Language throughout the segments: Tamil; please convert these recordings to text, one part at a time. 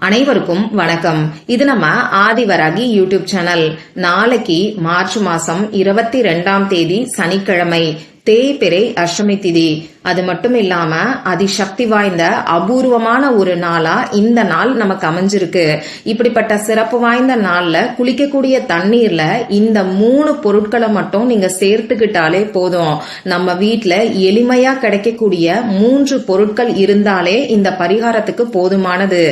அனைவருக்கும் வணக்கம். இது நம்ம ஆதிவராகி யூடியூப் சேனல். நாளைக்கு மார்ச் மாசம் 22ஆம் தேதி சனிக்கிழமை தேய்பிறை அஷ்டமி திதி. அது மட்டும் இல்லாம அதிசக்தி வாய்ந்த அபூர்வமான ஒரு நாளா இந்த நாள் நமக்கு அமைஞ்சிருக்கு. இப்படிப்பட்ட சிறப்பு வாய்ந்த நாள்ல குளிக்கக்கூடிய தண்ணீர்ல இந்த 3 பொருட்களை மட்டும் நீங்க சேர்த்துக்கிட்டாலே போதும். நம்ம வீட்டுல எளிமையா கிடைக்கக்கூடிய 3 பொருட்கள் இருந்தாலே இந்த பரிகாரத்துக்கு போதுமானது.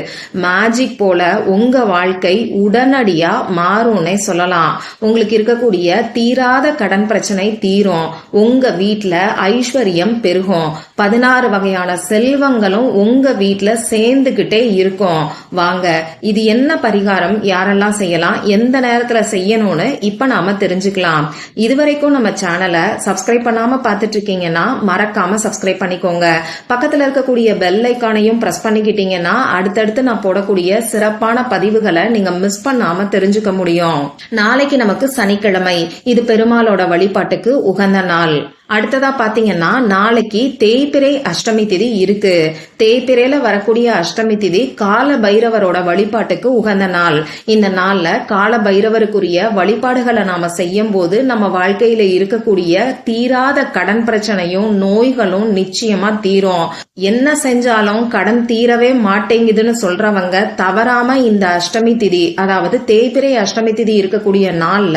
மேஜிக் போல உங்க வாழ்க்கை உடனடியா மாறும்னே சொல்லலாம். உங்களுக்கு இருக்கக்கூடிய தீராத கடன் பிரச்சனை தீரும். உங்க வீட்டுல ஐஸ்வர்யம் பெருகும். 16 வகையான செல்வங்களும் உங்க வீட்டுல சேர்ந்துகிட்டே இருக்கும். வாங்க, இது என்ன பரிகாரம், யாரெல்லாம் செய்யலாம், எந்த நேரத்துல செய்யணும்னு இப்ப நாம தெரிஞ்சுக்கலாம். இதுவரைக்கும் நம்ம சேனலை சப்ஸ்கிரைப் பண்ணாம பாத்துட்டு இருக்கீங்கன்னா மறக்காம சப்ஸ்கிரைப் பண்ணிக்கோங்க. பக்கத்துல இருக்கக்கூடிய பெல் ஐக்கானையும் பிரஸ் பண்ணிக்கிட்டீங்கன்னா அடுத்தடுத்து நான் போடக்கூடிய சிறப்பான பதிவுகளை நீங்க மிஸ் பண்ணாம தெரிஞ்சுக்க முடியும். நாளைக்கு நமக்கு சனிக்கிழமை. இது பெருமாளோட வழிபாட்டுக்கு உகந்த நாள். அடுத்ததா பாத்தீங்கன்னா நாளைக்கு தேய்பிறை அஷ்டமி திதி இருக்கு. தேய்பிறையில வரக்கூடிய அஷ்டமி திதி கால பைரவரோட வழிபாட்டுக்கு உகந்த நாள். இந்த நாள்ல கால பைரவருக்குரிய வழிபாடுகளை நாம செய்யும் போது நம்ம வாழ்க்கையில இருக்கக்கூடிய தீராத கடன் பிரச்சனையும் நோய்களும் நிச்சயமா தீரும். என்ன செஞ்சாலும் கடன் தீரவே மாட்டேங்குதுன்னு சொல்றவங்க தவறாம இந்த அஷ்டமி திதி, அதாவது தேய்பிறை அஷ்டமி திதி இருக்கக்கூடிய நாள்ல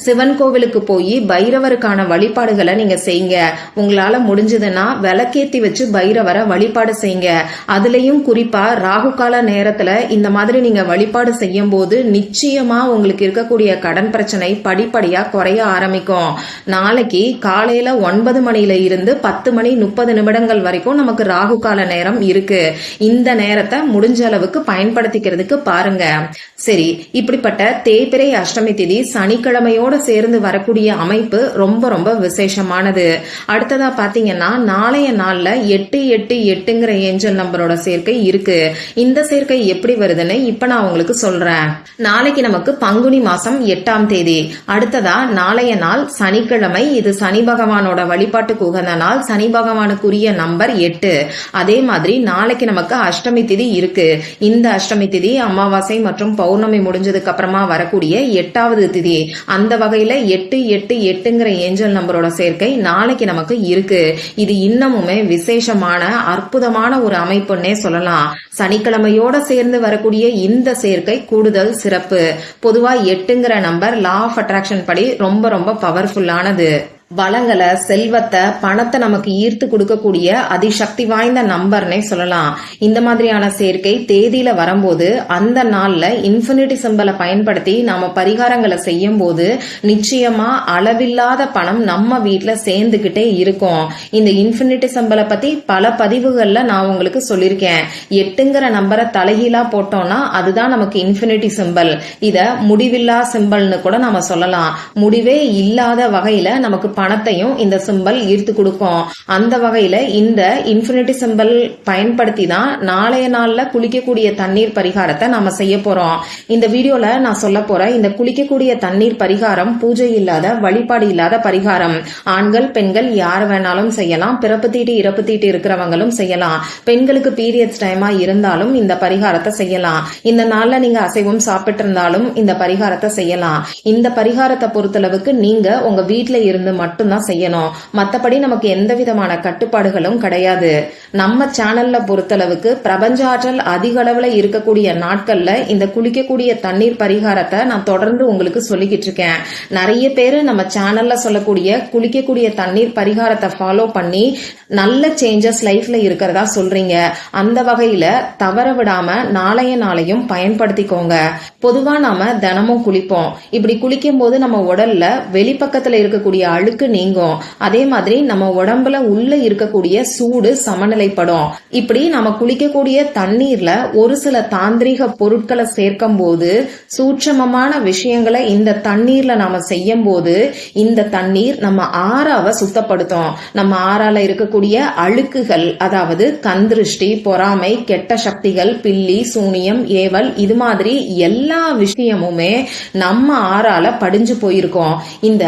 சிவன் கோவிலுக்கு போய் பைரவருக்கான வழிபாடுகளை நீங்க செய்யுங்க. உங்களால முடிஞ்சதுன்னா விளக்கேத்தி வச்சு பைரவரை வழிபாடு செய்யுங்க. அதுலயும் குறிப்பா ராகு கால நேரத்துல இந்த மாதிரி நீங்க வழிபாடு செய்யும் போது நிச்சயமா உங்களுக்கு இருக்கக்கூடிய கடன் பிரச்சனை படிப்படியா குறைய ஆரம்பிக்கும். நாளைக்கு காலையில 9 மணில இருந்து 10 மணி 30 நிமிடங்கள் வரைக்கும் நமக்கு ராகு கால நேரம் இருக்கு. இந்த நேரத்தை முடிஞ்ச அளவுக்கு பயன்படுத்திக்கிறதுக்கு பாருங்க. சரி, இப்படிப்பட்ட தேய்பிறை அஷ்டமி திதி சனிக்கிழமையோட சேர்ந்து வரக்கூடிய அமைப்பு ரொம்ப ரொம்ப விசேஷமானது. அடுத்ததா பாத்தீங்கன்னா நாளைய நாள்ல 888ங்கிற ஏஞ்சல் நம்பரோட சேர்க்கை இருக்கு. இந்த சேர்க்கை எப்படி வருதுன்னு இப்ப நான் உங்களுக்கு சொல்றேன். நாளைக்கு நமக்கு பங்குனி மாசம் 8ஆம் தேதி. அடுத்ததா நாளைய நாள் சனிக்கிழமை. இது சனி பகவானோட வழிபாட்டுக்கு உகந்த நாள். சனி பகவானுக்குரிய நம்பர் 8. அதே மாதிரி நாளைக்கு நமக்கு அஷ்டமி திதி இருக்கு. இந்த அஷ்டமி திதி அமாவாசை மற்றும் பௌர்ணமி முடிஞ்சதுக்கு அப்புறமா வரக்கூடிய 8வது திதி. அந்த வகையில 888ங்கிற ஏஞ்சல் நம்பரோட சேர்க்கை நாளைக்கு நமக்கு இருக்கு. இது இன்னமுமே விசேஷமான அற்புதமான ஒரு அமைப்புன்னே சொல்லலாம். சனிக்கிழமையோட சேர்ந்து வரக்கூடிய இந்த சேர்க்கை கூடுதல் சிறப்பு. பொதுவா 8ங்கிற நம்பர் லா ஆஃப் அட்ராக்ஷன் படி ரொம்ப ரொம்ப பவர்ஃபுல்லானது. வளங்களை, செல்வத்தை, பணத்தை நமக்கு ஈர்த்து கொடுக்கக்கூடிய அதிசக்தி வாய்ந்த நம்பர்னே சொல்லலாம். இந்த மாதிரியான சேர்க்கை தேதியில வரும்போது அந்த நாள்ல இன்ஃபினிட்டி சிம்பலை பயன்படுத்தி நாம பரிகாரங்களை செய்யும் போது நிச்சயமா அளவில்லாத பணம் நம்ம வீட்டுல சேர்ந்துகிட்டே இருக்கும். இந்த இன்ஃபினிட்டி சிம்பலை பத்தி பல பதிவுகள்ல நான் உங்களுக்கு சொல்லியிருக்கேன். 8ங்கிற நம்பரை தலைகீழா போட்டோம்னா அதுதான் நமக்கு இன்ஃபினிட்டி சிம்பல். இத முடிவில்லா சிம்பல்னு கூட நாம சொல்லலாம். முடிவே இல்லாத வகையில நமக்கு பணத்தையும் இந்த சிம்பல் ஈர்த்து கொடுக்கும். அந்த வகையில இந்த இன்ஃபினிட்டி சிம்பல் பயன்படுத்தி தான் நாளைய நாள்ல குளிக்கக்கூடிய தண்ணீர் பரிகாரத்தை நாம செய்ய போறோம். இந்த வீடியோல நான் சொல்ல போற இந்த குளிக்கக்கூடிய தண்ணீர் பரிகாரம் பூஜை இல்லாத, வழிபாடு இல்லாத பரிகாரம். ஆண்கள் பெண்கள் யார் வேணாலும் செய்யலாம். பிறப்பு தீட்டு இறப்பு தீட்டு இருக்கிறவங்களும் செய்யலாம். பெண்களுக்கு பீரியட்ஸ் டைமா இருந்தாலும் இந்த பரிகாரத்தை செய்யலாம். இந்த நாள்ல நீங்க அசைவம் சாப்பிட்டு இருந்தாலும் இந்த பரிகாரத்தை செய்யலாம். இந்த பரிகாரத்தை பொறுத்தளவுக்கு நீங்க உங்க வீட்டுல இருந்து மட்டும்தான் செய்யணும். மத்தபடி நமக்கு எந்த விதமான கட்டுப்பாடுகளும் கிடையாது. நம்ம சேனல்ல பொறுத்தளவுக்கு பிரபஞ்ச ஆற்றல் அதிக அளவுல இருக்கக்கூடிய நாட்கள்ல இந்த குளிக்கக்கூடிய தண்ணீர் பரிகாரத்தை நான் தொடர்ந்து உங்களுக்கு சொல்லிக்கிட்டு இருக்கேன். நிறைய பேரு நம்ம சேனல்ல சொல்லக்கூடிய குளிக்கக்கூடிய தண்ணீர் பரிகாரத்தை ஃபாலோ பண்ணி நல்ல சேஞ்சஸ் லைஃப்ல இருக்கிறதா சொல்றீங்க. அந்த வகையில தவற விடாம நாளைய நாளையும் பயன்படுத்திக்கோங்க. பொதுவா நாம தினமும் குளிப்போம். இப்படி குளிக்கும் போது நம்ம உடல்ல வெளிப்பக்கத்துல இருக்கக்கூடிய அழுக்கு நீங்கும். அதே மாதிரி நம்ம உடம்புல உள்ள இருக்கக்கூடிய சூடு சமநிலைப்படும். இப்படி நம்ம குளிக்கக்கூடிய தண்ணீர்ல ஒரு சில தாந்திரிக பொருட்களை சேர்க்கும் போது, சூட்சமமான விஷயங்களை இந்த தண்ணீர்ல நாம செய்யும் போது இந்த தண்ணீர் நம்ம ஆறாவை சுத்தப்படுத்தும். நம்ம ஆறால இருக்கக்கூடிய அழுக்குகள், அதாவது கந்திருஷ்டி, பொறாமை, கெட்ட சக்திகள், பில்லி, சூனியம், ஏவல், இது மாதிரி எல்லா விஷயமுமே நம்ம ஆறால படிஞ்சு போயிருக்கோம். இந்த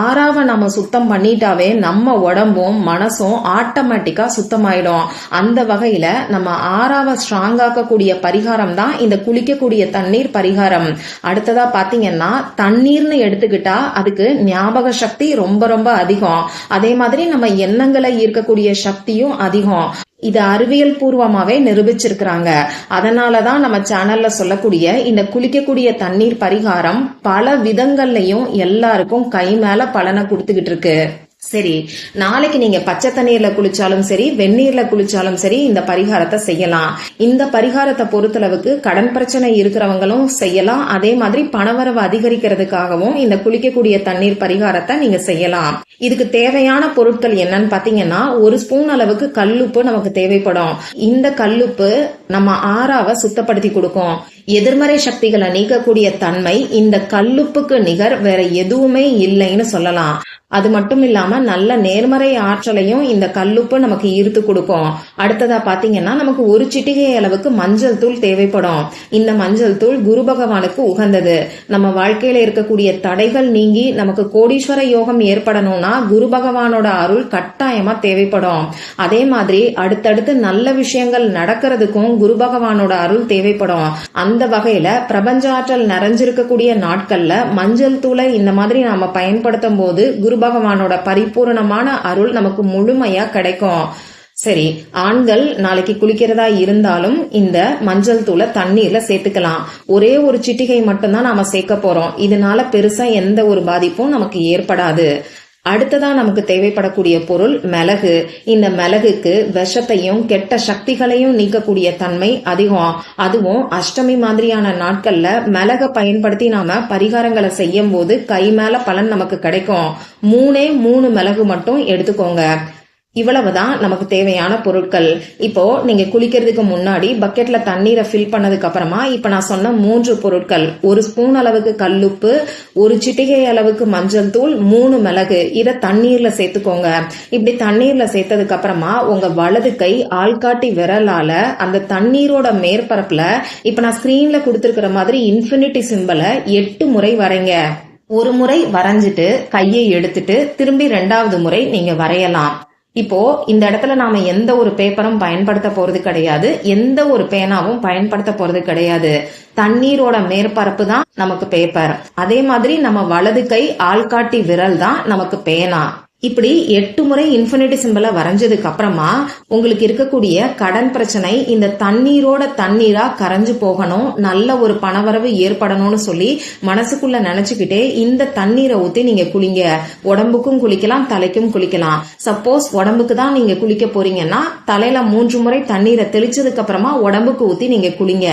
ஆறாவை நம்ம சுத்தம் பண்ணிட்டாவே நம்ம உடம்பும் மனசும் ஆட்டோமேட்டிக்கா சுத்தமாயிடும். அந்த வகையில நம்ம ஆறாவ ஸ்ட்ராங் ஆக்கக்கூடிய பரிகாரம் தான் இந்த குளிக்கக்கூடிய தண்ணீர் பரிகாரம். அடுத்ததா பாத்தீங்கன்னா தண்ணீர்னு எடுத்துக்கிட்டா அதுக்கு ஞாபக சக்தி ரொம்ப ரொம்ப அதிகம். அதே மாதிரி நம்ம எண்ணங்களை ஈர்க்கக்கூடிய சக்தியும் அதிகம். இது அறிவியல் பூர்வமாவே நிரூபிச்சிருக்கிறாங்க. அதனாலதான் நம்ம சேனல்ல சொல்லக்கூடிய இந்த குளிக்கக்கூடிய தண்ணீர் பரிகாரம் பல விதங்கள்லயும் எல்லாருக்கும் கை மேல பலனை கொடுத்துக்கிட்டு இருக்கு. சரி, நாளைக்கு நீங்க பச்சை தண்ணீர்ல குளிச்சாலும் சரி, வெந்நீர்ல குளிச்சாலும் சரி, இந்த பரிகாரத்தை செய்யலாம். இந்த பரிகாரத்தை பொறுத்தளவுக்கு கடன் பிரச்சனை இருக்கிறவங்களும் செய்யலாம். அதே மாதிரி பணவரவு அதிகரிக்கிறதுக்காகவும் இந்த குளிக்கக்கூடிய தண்ணீர் பரிகாரத்தை நீங்க செய்யலாம். இதுக்கு தேவையான பொருட்கள் என்னன்னு பாத்தீங்கன்னா, 1 ஸ்பூன் அளவுக்கு கல்லுப்பு நமக்கு தேவைப்படும். இந்த கல்லுப்பு நம்ம ஆறாவ சுத்தப்படுத்தி கொடுக்கும். எதிர்மறை சக்திகளை நீக்கக்கூடிய தன்மை இந்த கல்லுப்புக்கு நிகர் வேற எதுவுமே இல்லைன்னு சொல்லலாம். அது மட்டும் இல்லாம நல்ல நேர்மறை ஆற்றலையும் இந்த கல்லுப்பு நமக்கு ஈர்த்து கொடுக்கும். அடுத்ததா பாத்தீங்கன்னா நமக்கு 1 சிட்டிகை அளவுக்கு மஞ்சள் தூள் தேவைப்படும். இந்த மஞ்சள் தூள் குரு பகவானுக்கு உகந்தது. நம்ம வாழ்க்கையில இருக்கக்கூடிய தடைகள் நீங்கி நமக்கு கோடீஸ்வர யோகம் ஏற்படணும்னா குரு பகவானோட அருள் கட்டாயமா தேவைப்படும். அதே மாதிரி அடுத்தடுத்து நல்ல விஷயங்கள் நடக்கிறதுக்கும் குரு பகவானோட அருள் தேவைப்படும். அந்த வகையில பிரபஞ்ச ஆற்றல் நிறைஞ்சிருக்கக்கூடிய நாட்கள்ல மஞ்சள் தூளை இந்த மாதிரி நாம பயன்படுத்தும் போது குரு பகவானோட பரிபூர்ணமான அருள் நமக்கு முழுமையா கிடைக்கும். சரி, ஆண்கள் நாளைக்கு குளிக்கிறதா இருந்தாலும் இந்த மஞ்சள் தூளை தண்ணீர்ல சேர்த்துக்கலாம். ஒரே 1 சிட்டிகை மட்டும்தான் நாம சேர்க்க போறோம். இதனால பெருசா எந்த ஒரு பாதிப்பும் நமக்கு ஏற்படாது. அடுத்ததா நமக்கு தேவைப்படக்கூடிய பொருள் மிளகு. இந்த மிளகுக்கு விஷத்தையும் கெட்ட சக்திகளையும் நீக்கக்கூடிய தன்மை அதிகம். அதுவும் அஷ்டமி மாதிரியான நாட்கள்ல மிளகை பயன்படுத்தி நாம பரிகாரங்களை செய்யும் போது கை மேல பலன் நமக்கு கிடைக்கும். 3 மிளகு மட்டும் எடுத்துக்கோங்க. இவ்வளவுதான் நமக்கு தேவையான பொருட்கள். இப்போ நீங்க குளிக்கிறதுக்கு முன்னாடி பக்கெட்ல தண்ணீரை ஃபில் பண்ணதுக்கு அப்புறமா இப்ப நான் சொன்ன 3 பொருட்கள், 1 ஸ்பூன் அளவுக்கு கல்லுப்பு, 1 சிட்டிகை அளவுக்கு மஞ்சள் தூள், 3 மிளகு, இத தண்ணீர்ல சேர்த்துக்கோங்க. இப்படி தண்ணீர்ல சேர்த்ததுக்கு அப்புறமா உங்க வலது கை ஆள்காட்டி விரலால அந்த தண்ணீரோட மேற்பரப்புல இப்ப நான் ஸ்கிரீன்ல கொடுத்திருக்கிற மாதிரி இன்ஃபினிட்டி சிம்பலை 8 முறை வரைங்க. ஒரு முறை வரைஞ்சிட்டு கையை எடுத்துட்டு திரும்பி 2வது முறை நீங்க வரையலாம். இப்போ இந்த இடத்துல நாம எந்த ஒரு பேப்பரும் பயன்படுத்த போறது கிடையாது, எந்த ஒரு பேனாவும் பயன்படுத்த போறது கிடையாது. தண்ணீரோட மேற்பரப்பு தான் நமக்கு பேப்பர். அதே மாதிரி நம்ம வலது கை ஆள்காட்டி விரல் தான் நமக்கு பேனா. இப்படி 8 முறை இன்ஃபினிட்டி சிம்பலை வரைஞ்சதுக்கு அப்புறமா உங்களுக்கு இருக்கக்கூடிய கடன் பிரச்சனை இந்த தண்ணீரோட தண்ணீரா கரைஞ்சு போகணும், நல்ல ஒரு பணவரவு ஏற்படணும்னு சொல்லி மனசுக்குள்ள நினைச்சுக்கிட்டே இந்த தண்ணீரை ஊத்தி நீங்க குளிங்க. உடம்புக்கும் குளிக்கலாம், தலைக்கும் குளிக்கலாம். சப்போஸ் உடம்புக்கு தான் நீங்க குளிக்க போறீங்கன்னா தலையில 3 முறை தண்ணீரை தெளிச்சதுக்கு அப்புறமா உடம்புக்கு ஊத்தி நீங்க குளிங்க.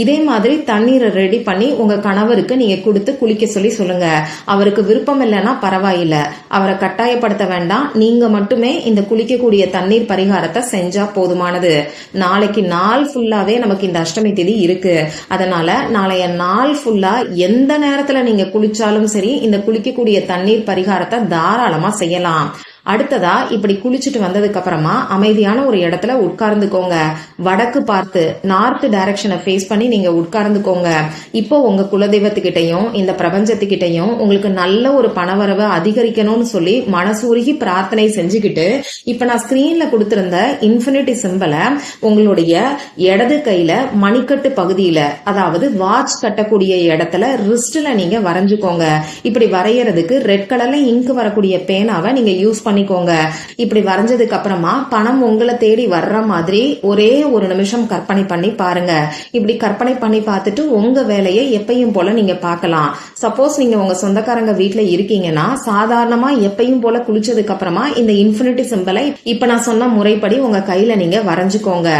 இதே மாதிரி தண்ணீரை ரெடி பண்ணி உங்க கணவருக்கு நீங்க கொடுத்து குளிக்க சொல்லி சொல்லுங்க. அவருக்கு விருப்பம் இல்லைன்னா பரவாயில்ல, அவரை கட்டாயப்படுத்த வேண்டாம். நீங்க மட்டுமே இந்த குளிக்கக்கூடிய தண்ணீர் பரிகாரத்தை செஞ்சா போதுமானது. நாளைக்கு நாள் ஃபுல்லாவே நமக்கு இந்த அஷ்டமி திதி இருக்கு. அதனால நாளைய நாள் ஃபுல்லா எந்த நேரத்துல நீங்க குளிச்சாலும் சரி இந்த குளிக்கக்கூடிய தண்ணீர் பரிகாரத்தை தாராளமா செய்யலாம். அடுத்ததா இப்படி குளிச்சுட்டு வந்ததுக்கு அப்புறமா அமைதியான ஒரு இடத்துல உட்கார்ந்துக்கோங்க. வடக்கு பார்த்து நார்த் டைரக்ஷனை ஃபேஸ் பண்ணி நீங்க உட்கார்ந்துக்கோங்க. இப்போ உங்க குலதெய்வத்துக்கிட்டையும் இந்த பிரபஞ்சத்துக்கிட்டையும் உங்களுக்கு நல்ல ஒரு பணவரவை அதிகரிக்கணும்னு சொல்லி மனசூருகி பிரார்த்தனை செஞ்சுக்கிட்டு இப்ப நான் ஸ்கிரீன்ல கொடுத்திருந்த இன்ஃபினிட்டி சிம்பலை உங்களுடைய இடது கையில மணிக்கட்டு பகுதியில, அதாவது வாட்ச் கட்டக்கூடிய இடத்துல ரிஸ்ட்ல நீங்க வரைஞ்சுக்கோங்க. இப்படி வரையறதுக்கு ரெட் கலர்ல இங்கு வரக்கூடிய பேனாவை நீங்க யூஸ் பண்ணிக்கோங்க. இப்படி வரைஞ்சதுக்கு அப்புறமா பணம் உங்களை தேடி வர்ற மாதிரி ஒரே 1 நிமிஷம் கற்பனை பண்ணி பாருங்க. இப்படி கற்பனை பண்ணி பார்த்துட்டு உங்க வேலையை எப்பயும் போல நீங்க பார்க்கலாம். சப்போஸ் நீங்க உங்க சொந்தக்காரங்க வீட்டுல இருக்கீங்கன்னா சாதாரணமா எப்பயும் போல குளிச்சதுக்கு அப்புறமா இந்த இன்ஃபினிட்டி சிம்பலை இப்ப நான் சொன்ன முறைப்படி உங்க கையில நீங்க வரைஞ்சுக்கோங்க.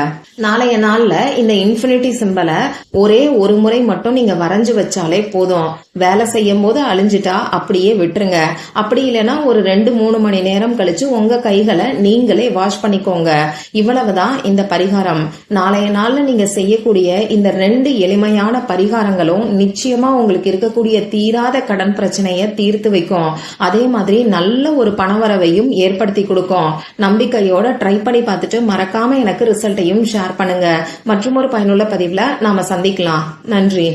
நாளைய நாள்ல இந்த இன்ஃபினிட்டி சிம்பலை ஒரே 1 முறை மட்டும் நீங்க வரைஞ்சு வச்சாலே போதும். வேலை செய்யும் போது அழிஞ்சிட்டா அப்படியே விட்டுருங்க. அப்படி இல்லைன்னா ஒரு 2-3 மணி நேரம் கழிச்சு உங்க கைகளை நீங்களே வாஷ் பண்ணிக்கோங்க. இவ்வளவுதான் இந்த பரிகாரம். நாளைய நாள்ல நீங்க செய்யக்கூடிய இந்த 2 எளிமையான பரிகாரங்களும் நிச்சயமா உங்களுக்கு இருக்கக்கூடிய தீராத கடன் பிரச்சனைய தீர்த்து வைக்கும். அதே மாதிரி நல்ல ஒரு பணவரவையும் ஏற்படுத்தி கொடுக்கும். நம்பிக்கையோட ட்ரை பண்ணி பார்த்துட்டு மறக்காம எனக்கு ரிசல்ட்டையும் ஷேர் பண்ணுங்க. மற்றும் ஒரு பயனுள்ள பதிவுல நாம சந்திக்கலாம். நன்றி.